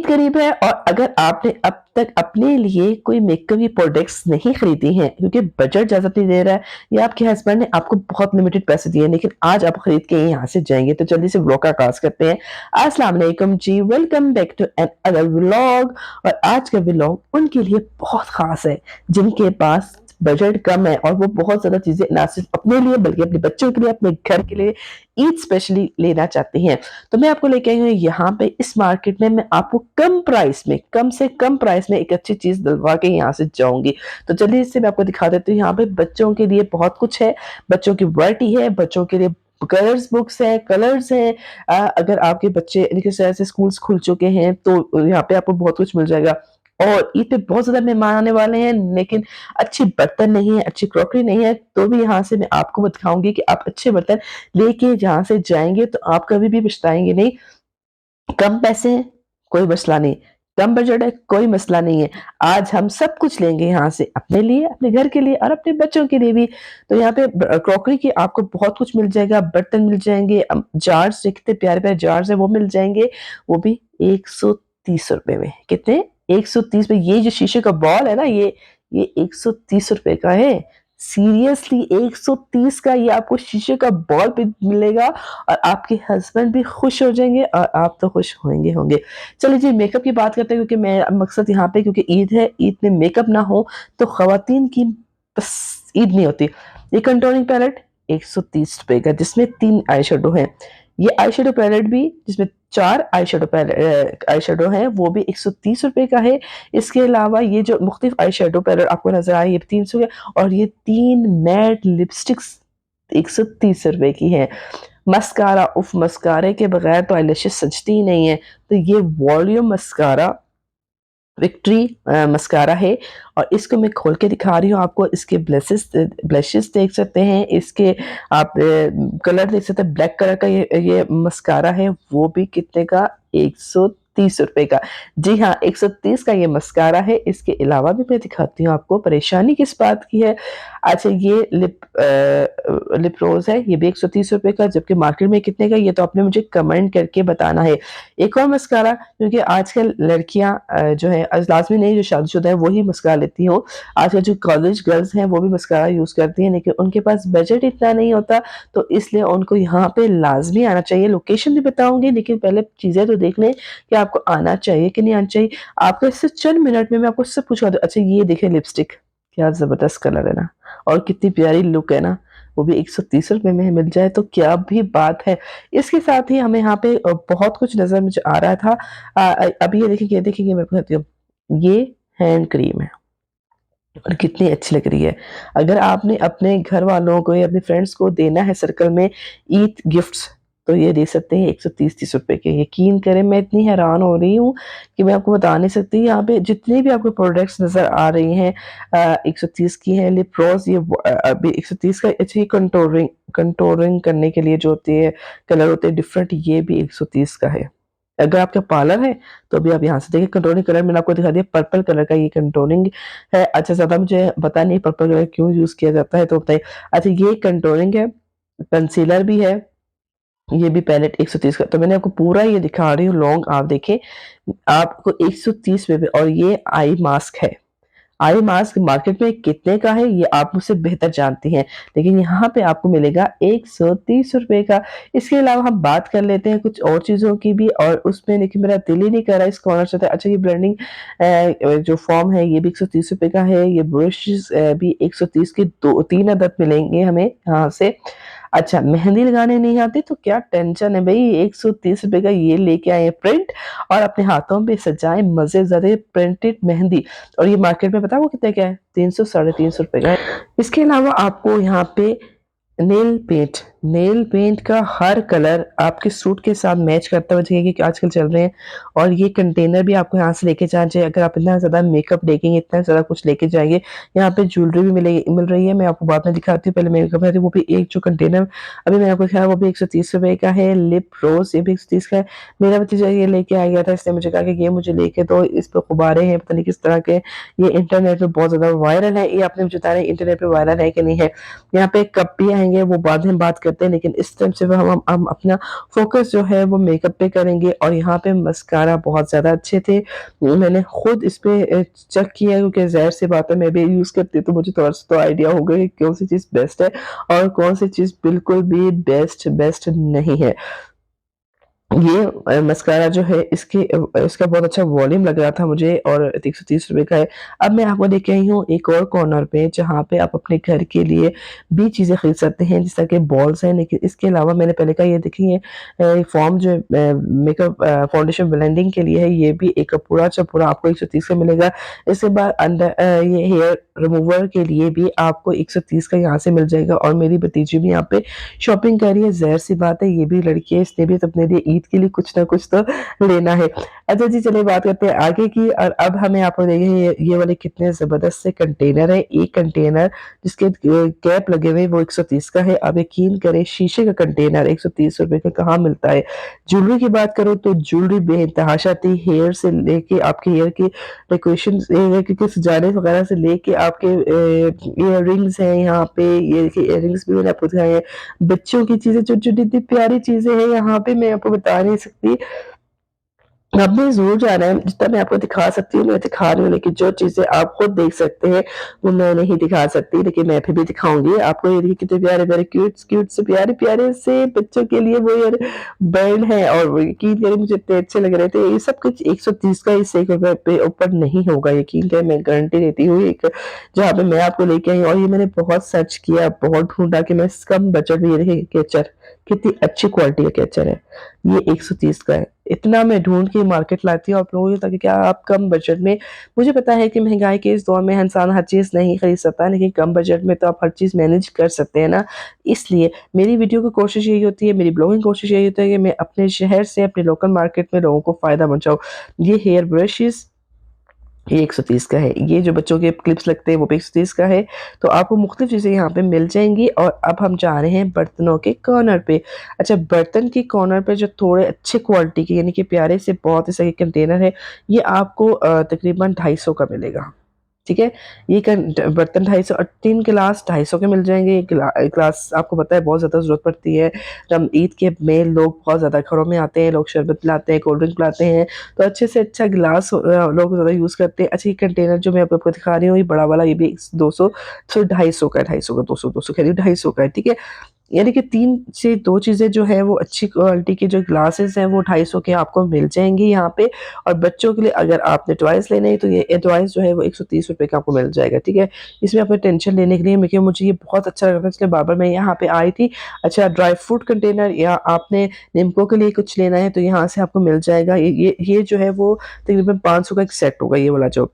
ईद करीब है और अगर आपने अब तक अपने लिए कोई मेकअप की प्रोडक्ट्स नहीं खरीदी हैं क्योंकि बजट इजाज़त नहीं दे रहा है या आपके हस्बैंड ने आपको बहुत लिमिटेड पैसे दिए हैं लेकिन आज आप खरीद के यहाँ से जाएँगे तो जल्दी से व्लॉग का आगाज़ करते हैं। अस्सलाम वालेकुम जी, welcome back to another vlog. और आज का व्लॉग उनके लिए बहुत ख़ास है जिनके पास बजट कम है और वो बहुत ज़्यादा चीज़ें ना सिर्फ अपने लिए बल्कि अपने बच्चों के लिए, अपने घर के लिए ईद स्पेशली लेना चाहती हैं। तो मैं आपको लेके आई हूँ यहाँ पे इस मार्केट में, मैं आपको कम प्राइस में, कम से कम प्राइस में एक अच्छी चीज़ दिलवा के यहाँ से जाऊँगी। तो चलिए इससे मैं आपको दिखा देती हूँ, यहाँ पे बच्चों के लिए बहुत कुछ है, बच्चों की वैरायटी है, बच्चों के लिए कलर्स बुक्स हैं, कलर्स हैं। अगर आपके बच्चे इनके से स्कूल्स खुल चुके हैं तो यहाँ पे आपको बहुत कुछ मिल जाएगा। और ईद पे बहुत ज़्यादा मेहमान आने वाले हैं लेकिन अच्छे बर्तन नहीं है, अच्छी क्रॉकरी नहीं है, तो भी यहाँ से मैं आपको दिखाऊँगी कि आप अच्छे बर्तन लेके जहाँ से जाएँगे तो आप कभी भी पछताएँगे नहीं। कम पैसे हैं, कोई मसला नहीं, कम बजट है, कोई मसला नहीं है। आज हम सब कुछ लेंगे यहाँ से अपने लिए, अपने घर के लिए और अपने बच्चों के लिए भी। तो यहाँ पे क्रॉकरी की आपको बहुत कुछ मिल जाएगा, बर्तन मिल जाएँगे, जार्स कितने प्यारे-प्यारे जार्स हैं वो मिल जाएँगे, वो भी ₹130 में। कितने? 130 में। ये जो शीशे का बॉल है ना ये ₹130 का है। सीरियसली 130 का ये आपको शीशे का बॉल भी मिलेगा और आपके हस्बैंड भी खुश हो जाएँगे और आप तो खुश होंगे होंगे। चलिए जी मेकअप की बात करते हैं क्योंकि मेरा मकसद यहाँ पे क्योंकि ईद है, ईद में मेकअप ना हो तो ख़वातीन की बस ईद नहीं होती। ये कंटूरिंग पैलेट ₹130 का जिसमें 3 आई शैडो हैं। ये आई शैडो पैलेट भी जिसमें 4 आई शैडो हैं वो भी ₹130 का है। इसके अलावा ये जो मुख्तलिफ आई शैडो पैलेट आपको नज़र आए ये 300 के और ये 3 मैट लिपस्टिक्स ₹130 की हैं। मस्कारा मस्कारे के बगैर तो आईलैशेज़ सजती ही नहीं है। तो ये वॉल्यूम मस्कारा विक्ट्री मस्कारा है और इसको मैं खोल के दिखा रही हूँ आपको। इसके ब्लशेस देख सकते हैं, इसके आप कलर देख सकते हैं। ब्लैक कलर का ये मस्कारा है वो भी कितने का? ₹130 का। जी हाँ, 130 का ये मस्कारा है। इसके अलावा भी मैं दिखाती हूँ आपको परेशानी किस बात की है। अच्छा ये लिप रोज़ है, ये भी ₹130 का, जबकि मार्केट में कितने का ये तो आपने मुझे कमेंट करके बताना है। एक और मस्कारा क्योंकि आजकल लड़कियाँ जो है लाज़मी नहीं जो शादीशुदा है वही मस्कारा लेती हो। आजकल जो कॉलेज गर्ल्स हैं वो भी मस्कारा यूज़ करती हैं लेकिन उनके पास बजट इतना नहीं होता तो इसलिए उनको यहाँ पे लाज़मी आना चाहिए। लोकेशन भी बताऊँगी लेकिन पहले चीज़ें तो देख लें कि आपको आना चाहिए कि नहीं आना चाहिए। आपको इससे चंद मिनट में मैं आपको सब पूछवा दूँ। अच्छा ये देखिए लिपस्टिक, क्या ज़बरदस्त कलर है ना और कितनी प्यारी लुक है ना, वो भी ₹130 में मिल जाए तो क्या भी बात है। इसके साथ ही हमें यहाँ पे बहुत कुछ नज़र मुझे आ रहा था। अभी ये देखिए मैं आपको बताती हूँ। ये हैंड क्रीम है और कितनी अच्छी लग रही है। अगर आपने अपने घर वालों को या अपने फ्रेंड्स को देना है सर्कल में ईद गिफ्ट्स तो ये दे सकते हैं ₹130 के। यकीन करें मैं इतनी हैरान हो रही हूँ कि मैं आपको बता नहीं सकती। यहाँ पे जितने भी आपको प्रोडक्ट्स नज़र आ रही हैं 130 की है। लिप रोज़ ये अभी 130 का। अच्छा ये कंटूरिंग करने के लिए जो होती है कलर होते हैं डिफरेंट, ये भी 130 का है। अगर आपका पार्लर है तो अभी आप यहाँ से देखिए कंटूरिंग कलर मैंने आपको दिखा दिया, पर्पल कलर का ये कंटूरिंग है। अच्छा ज़्यादा मुझे पता नहीं पर्पल कलर क्यों यूज़ किया जाता है तो बताइए। अच्छा ये कंटूरिंग है, कंसीलर भी है, ये भी पैलेट 130 का। तो मैंने आपको पूरा ये दिखा रही हूँ लॉन्ग, आप देखें आपको 130 में भी। और ये आई मास्क है। आई मास्क मार्केट में कितने का है ये आप मुझसे बेहतर जानती हैं लेकिन यहाँ पे आपको मिलेगा ₹130 का। इसके अलावा हम बात कर लेते हैं कुछ और चीज़ों की भी और उसमें लेकिन मेरा दिल ही नहीं कर रहा इसको ऑनर चाहता है। अच्छा ये ब्लेंडिंग जो फॉर्म है ये भी ₹130 का है। ये ब्रशेस भी 130 के 3 अदद मिलेंगे हमें यहाँ से। अच्छा मेहंदी लगाने नहीं आती तो क्या टेंशन है भई, ₹130 का ये लेके आए हैं प्रिंट और अपने हाथों पे सजाएँ मज़ेदार प्रिंटेड मेहंदी। और ये मार्केट में पता है वो कितने का है? 300 साढ़े ₹300 का है। इसके अलावा आपको यहाँ पे नेल पेंट का हर कलर आपके सूट के साथ मैच करता हुआ दिखेगा कि आजकल चल रहे हैं। और ये कंटेनर भी आपको यहाँ से लेके जाना चाहिए। अगर आप इतना ज़्यादा मेकअप लेंगे, इतना ज़्यादा कुछ लेके जाएँगे, यहाँ पे ज्वेलरी भी मिल रही है। मैं आपको बाद में दिखाती हूँ, पहले मेकअप है वो भी एक जो कंटेनर अभी मैंने आपको दिखाया वो भी ₹130 का है। लिप रोज़ ये भी 130 का है। मेरा भतीजा ये लेके आ गया था, इसने मुझे कहा कि ये मुझे लेके दो, इस पे गुब्बारे हैं पता नहीं किस तरह के, ये इंटरनेट पे बहुत ज़्यादा वायरल है। ये आपने मुझे बताया इंटरनेट पे वायरल है कि नहीं है। यहाँ पे कप भी आएँगे वो बाद में बात करते करते हैं, लेकिन इस टाइम से हम अपना फ़ोकस जो है वो मेकअप पे करेंगे। और यहाँ पे मस्कारा बहुत ज़्यादा अच्छे थे। मैंने खुद इस पे चेक किया क्योंकि ज़ाहिर-सी बात है मैं भी यूज़ करती हूँ, तो मुझे थोड़ा-सा तो आइडिया होगा कि कौन-सी चीज़ बेस्ट है और कौन-सी चीज़ बिल्कुल भी बेस्ट नहीं है। ये मस्कारा जो है इसका बहुत अच्छा वॉल्यूम लग रहा था मुझे और ₹130 का है। अब मैं आपको लेके आई हूँ एक और कॉर्नर पे जहाँ पे आप अपने घर के लिए भी चीज़ें खरीद सकते हैं, जिस तरह के बॉल्स हैं, लेकिन इसके अलावा मैंने पहले कहा ये देखिए ये फ़ॉर्म जो है मेकअप फाउंडेशन ब्लेंडिंग के लिए है, ये भी एक पूरा का पूरा आपको 130 का मिलेगा। इसके बाद अंदर ये हेयर रिमूवर के लिए भी आपको 130 का यहाँ से मिल जाएगा और मेरी भतीजी भी यहाँ पे शॉपिंग कर रही है, ज़ाहिर-सी बात है ये भी लड़की है, इसने भी तो अपने लिए ईद के लिए कुछ ना कुछ तो लेना है। अच्छा जी, चलिए बात करते हैं आगे की और अब हमें आपको देखिए ये वाले कितने ज़बरदस्त से कंटेनर हैं। एक कंटेनर जिसके कैप लगे हुए हैं वो 130 का है। आप यकीन करें शीशे का कंटेनर ₹130 का कहाँ मिलता है। ज्वेलरी की बात करूँ तो ज्वेलरी बेतहाशा थी, हेयर से लेके आपके हेयर की डेकोरेशन के सजाने वगैरह से लेके आपके इयररिंग्स हैं यहाँ पे, ये देखिए इयररिंग्स भी मैंने आपको दिखाए हैं। बच्चों की चीज़ें छोटी-छोटी इतनी प्यारी चीज़ें हैं यहाँ पे मैं आपको बता नहीं सकती। आपने ज़रूर जाना है, जितना मैं आपको दिखा सकती हूँ मैं दिखा रही हूँ, लेकिन जो चीज़ें आप खुद देख सकते हैं, वो मैं नहीं दिखा सकती, लेकिन मैं फिर भी दिखाऊँगी आपको। ये देखिए कितने प्यारे-प्यारे क्यूट से प्यारे-प्यारे से बच्चों के लिए वो ईयर बैंड है और वो यकीन करें मुझे इतने अच्छे लग रहे थे। ये सब कुछ 130 का इससे ₹1 पे ऊपर नहीं होगा, यकीन करें मैं गारंटी देती हूँ। एक जहाँ पे मैं आपको लेके आई और ये मैंने बहुत सर्च किया, बहुत ढूँढा कि मैं कम बजट में ये देखिए केचर, कितनी अच्छी क्वालिटी का केचर है। ये 130 का है। इतना मैं ढूँढ के मार्केट लाती हूँ आप लोगों के ताकि क्या आप कम बजट में मुझे पता है कि महँगाई के इस दौर में इंसान हर चीज़ नहीं खरीद सकता, लेकिन कम बजट में तो आप हर चीज़ मैनेज कर सकते हैं ना। इसलिए मेरी वीडियो की कोशिश यही होती है, मेरी ब्लॉगिंग कोशिश यही होती है कि मैं अपने शहर से अपने लोकल मार्केट में लोगों को फ़ायदा पहुँचाऊँ। ये हेयर ब्रशेज़ ये 130 का है। ये जो बच्चों के क्लिप्स लगते हैं वो भी 130 का है। तो आपको मुख्तलिफ़ चीज़ें यहाँ पे मिल जाएँगी और अब हम जा रहे हैं बर्तनों के कॉर्नर पे। अच्छा बर्तन के कॉर्नर पे जो थोड़े अच्छे क्वालिटी के यानी कि प्यारे से बहुत ही सही कंटेनर है, ये आपको तकरीबन 250 का मिलेगा। ठीक है? ये बर्तन 250 और 3 गिलास 250 के मिल जाएँगे। गिलास आपको पता है बहुत ज़्यादा ज़रूरत पड़ती है। जब ईद के में लोग बहुत ज़्यादा घरों में आते हैं, लोग शरबत पिलाते हैं, कोल्ड ड्रिंक पिलाते हैं, तो अच्छे से अच्छा गिलास लोग ज़्यादा यूज़ करते हैं। अच्छा ये कंटेनर जो मैं आपको दिखा रही हूँ, ये बड़ा वाला ये भी 200 सॉरी 250 का है, 250 का 200 कह रही हूँ 250 का है, ठीक है? यानी कि 3 से 2 चीज़ें जो हैं वो अच्छी क्वालिटी के जो ग्लासेस हैं वो 250 के आपको मिल जाएँगे यहाँ पे और बच्चों के लिए अगर आपने टॉयज़ लेने हैं तो ये टॉयज़ जो है वो ₹130 का आपको मिल जाएगा, ठीक है? इसमें आपको टेंशन लेने के लिए देखिए मुझे ये बहुत अच्छा लग रहा था इसलिए बार-बार मैं यहाँ पे आई थी। अच्छा ड्राई फ्रूट कंटेनर या आपने निम्को के लिए कुछ लेना है तो यहाँ से आपको मिल जाएगा। ये जो है वो तकरीबन 500 का एक सेट होगा ये वाला जो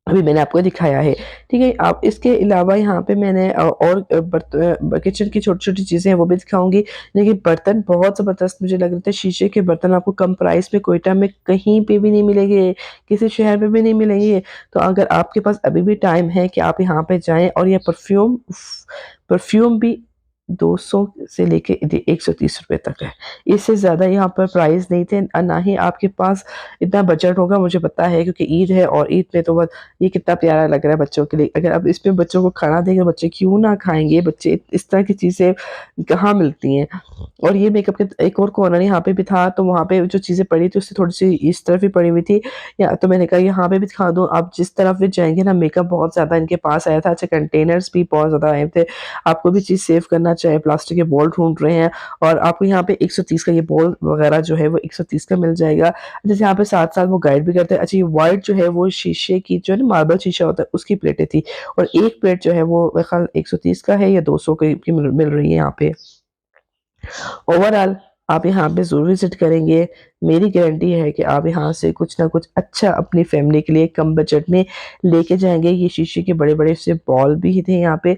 अभी मैंने आपको दिखाया है, ठीक है? आप इसके अलावा यहाँ पे मैंने और किचन की छोटी-छोटी चीज़ें हैं वो भी दिखाऊँगी। देखिए बर्तन बहुत ज़बरदस्त मुझे लग रहे थे, शीशे के बर्तन आपको कम प्राइस में क्वेटा में कहीं पे भी नहीं मिलेंगे, किसी शहर में भी नहीं मिलेंगे। तो अगर आपके पास अभी भी टाइम है कि आप यहाँ पे जाएँ और ये परफ्यूम भी 200 से लेके ₹130 तक है। इससे ज़्यादा यहाँ पर प्राइस नहीं थे ना ही आपके पास इतना बजट होगा मुझे पता है क्योंकि ईद है और ईद में तो बस ये कितना प्यारा लग रहा है बच्चों के लिए। अगर आप इसमें बच्चों को खाना देंगे बच्चे क्यों ना खाएँगे? बच्चे इस तरह की चीज़ें कहाँ मिलती हैं? और ये मेकअप के एक और कॉर्नर यहाँ पे भी था तो वहाँ पे जो चीज़ें पड़ी थी उससे थोड़ी-सी इस तरफ भी पड़ी हुई थी। या तो मैंने कहा यहाँ पे भी दिखा दूँ। आप जिस तरफ भी जाएँगे ना मेकअप बहुत ज़्यादा इनके पास आया था। अच्छा कंटेनर्स भी बहुत ज़्यादा आए थे। आपको भी चीज़ सेव करना चाहे प्लास्टिक के बॉल ढूँढ रहे हैं और आपको यहाँ पे 130 का ये बॉल वगैरह जो है वो 130 का मिल जाएगा। जैसे यहाँ पे साथ-साथ वो गाइड भी करते हैं। अच्छा ये व्हाइट जो है वो शीशे की जो है ना मार्बल शीशा होता है उसकी प्लेटें थी और एक प्लेट जो है वो मेरे ख़्याल 130 का है या 200 की मिल रही है यहाँ पे। ओवरऑल आप यहाँ पे ज़रूर विज़िट करेंगे। मेरी गारंटी है कि आप यहाँ से कुछ ना कुछ अच्छा अपनी फैमिली के लिए कम बजट में लेके जाएँगे। ये शीशे के बड़े-बड़े से बॉल भी थे यहाँ पे।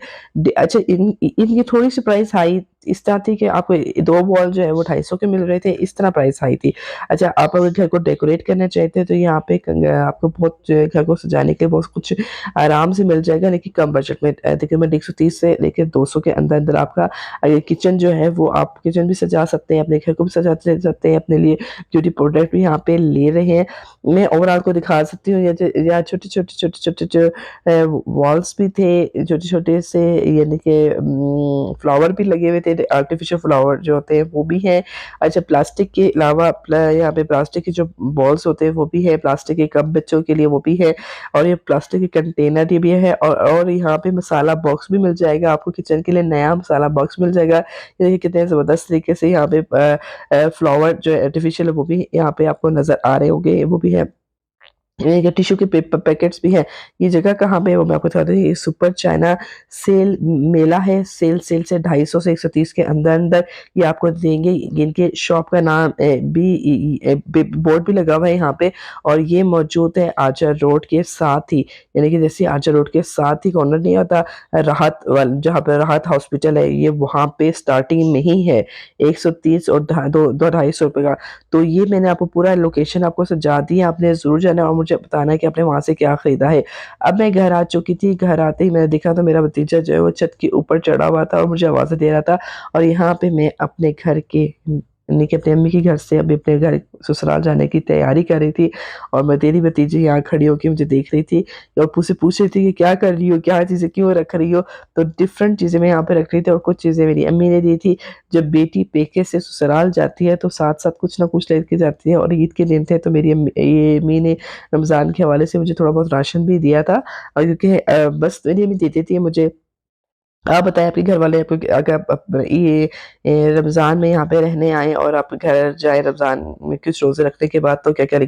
अच्छा इनकी थोड़ी-सी प्राइस हाई इस तरह थी कि आपको 2 बॉल जो है वो 250 के मिल रहे थे, इस तरह प्राइस हाई थी। अच्छा आप अगर घर को डेकोरेट करना चाहते हैं तो यहाँ पे आपको बहुत जो है घर को सजाने के लिए बहुत कुछ आराम से मिल जाएगा लेकिन कम बजट में। तकरीबन 130 से लेके 200 के अंदर-अंदर आपका किचन जो है वो आप किचन भी सजा सकते हैं, अपने घर को भी सजा सकते हैं, अपने लिए ब्यूटी प्रोडक्ट भी यहाँ पे ले रहे हैं। मैं ओवरऑल आपको दिखा सकती हूँ या छोटे-छोटे जो वॉल्स भी थे, छोटे-छोटे से यानी कि फ्लावर भी लगे हुए थे डेकोरेटेड आर्टिफिशियल फ्लावर जो होते हैं वो भी हैं। अच्छा, प्लास्टिक के अलावा यहाँ पे प्लास्टिक के जो बॉल्स होते हैं वो भी है, प्लास्टिक के कप बच्चों के लिए वो भी है, और ये प्लास्टिक के कंटेनर ये भी है, और यहाँ पे मसाला बॉक्स भी मिल जाएगा आपको, किचन के लिए नया मसाला बॉक्स मिल जाएगा। ये देखिए कितने ज़बरदस्त तरीके से यहाँ पे फ्लावर जो है आर्टिफिशियल वो भी यहाँ पे आपको नज़र आ रहे होंगे, वो भी है। ये टिश्यू के पैकेट्स भी हैं। ये जगह कहाँ पे है वो मैं आपको बता दूँ, ये सुपर चाइना सेल मेला है। सेल से 250 से 130 के अंदर-अंदर ये आपको देंगे। इनके शॉप का नाम बी ई ई बोर्ड भी लगा हुआ है यहाँ पे, और ये मौजूद है आचर रोड के साथ ही, यानी कि जैसे आचर रोड के साथ ही कॉर्नर नहीं होता राहत जहाँ पे राहत हॉस्पिटल है, ये वहाँ पे स्टार्टिंग में ही है। 130 और ढा दो 2-250 रुपए का। तो ये मैंने आपको पूरा लोकेशन आपको समझा दी है, आपने ज़रूर जाना है और मुझे बताना है कि आपने वहाँ से क्या खरीदा है। अब मैं घर आ चुकी थी, घर आते ही मैंने देखा तो मेरा भतीजा जो है वो छत के ऊपर चढ़ा हुआ था और मुझे आवाज़ें दे रहा था, और यहाँ पे मैं अपने घर के यानी कि अपने अम्मी के घर से अभी अपने घर ससुराल जाने की तैयारी कर रही थी, और मैं मेरी भतीजी यहाँ खड़ी होके मुझे देख रही थी और मुझसे पूछ रही थी कि क्या कर रही हो? क्या चीज़ें क्यों रख रही हो? तो डिफरेंट चीज़ें मैं यहाँ पे रख रही थी और कुछ चीज़ें मेरी अम्मी ने दी थी। जब बेटी पेके से ससुराल जाती है तो साथ-साथ कुछ ना कुछ लेके जाती है, और ईद के दिन थे तो मेरी अम्मी ने रमज़ान के हवाले से मुझे थोड़ा बहुत राशन भी दिया था, और क्योंकि बस मेरी अम्मी देती थी मुझे। आप बताएँ आपके घर वाले आपको अगर आप ये रमज़ान में यहाँ पे रहने आएँ और आप घर जाएँ रमज़ान में कुछ रोज़े रखने के बाद तो क्या-क्या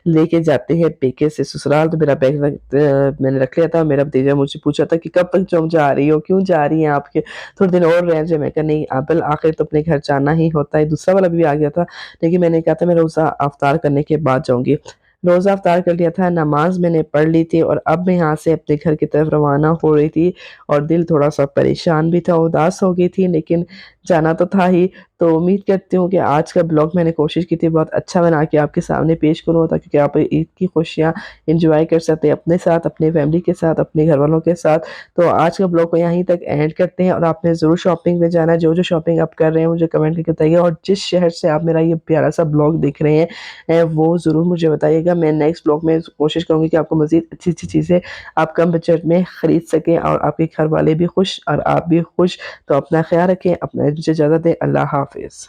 लेके जाते हैं पेके से ससुराल, तो मेरा बैग मैंने रख लिया था। मेरा भतीजा मुझसे पूछा था कि कब तक तुम जा रही हो? क्यों जा रही हैं आप? के थोड़े दिन और रह जाएँ। मैं कहा नहीं अबल आखिर तो अपने घर जाना ही होता है। दूसरा वाला भी आ गया था, लेकिन मैंने कहा था मैं रोज़ा इफ्तार करने के बाद जाऊँगी। रोज़ा इफ्तार कर लिया था, नमाज़ मैंने पढ़ ली थी, और अब मैं यहाँ से अपने घर की तरफ रवाना हो रही थी, और दिल थोड़ा-सा परेशान भी था, उदास हो गई थी, लेकिन जाना तो था ही। तो उम्मीद करती हूँ कि आज का ब्लॉग मैंने कोशिश की थी बहुत अच्छा बना के आपके सामने पेश करूँ, ताकि कि आप ईद की खुशियाँ एन्जॉय कर सकें अपने साथ, अपने फैमिली के साथ, अपने घरवालों के साथ। तो आज का ब्लॉग को यहीं तक एंड करते हैं, और आपने ज़रूर शॉपिंग पे जाना है। जो-जो शॉपिंग आप कर रहे हैं मुझे कमेंट करके बताइए, और जिस शहर से आप मेरा ये प्यारा-सा ब्लॉग देख रहे हैं वो ज़रूर मुझे बताइएगा। मैं नेक्स्ट ब्लॉग में कोशिश करूँगी कि आपको मज़ीद अच्छी-अच्छी चीज़ें आप कम बजट में खरीद सकें, और आपके घर वाले भी खुश और आप भी खुश। तो अपना ख़्याल रखें, अपना मुझे इजाज़त दें। अल्लाह हाफ़िज़।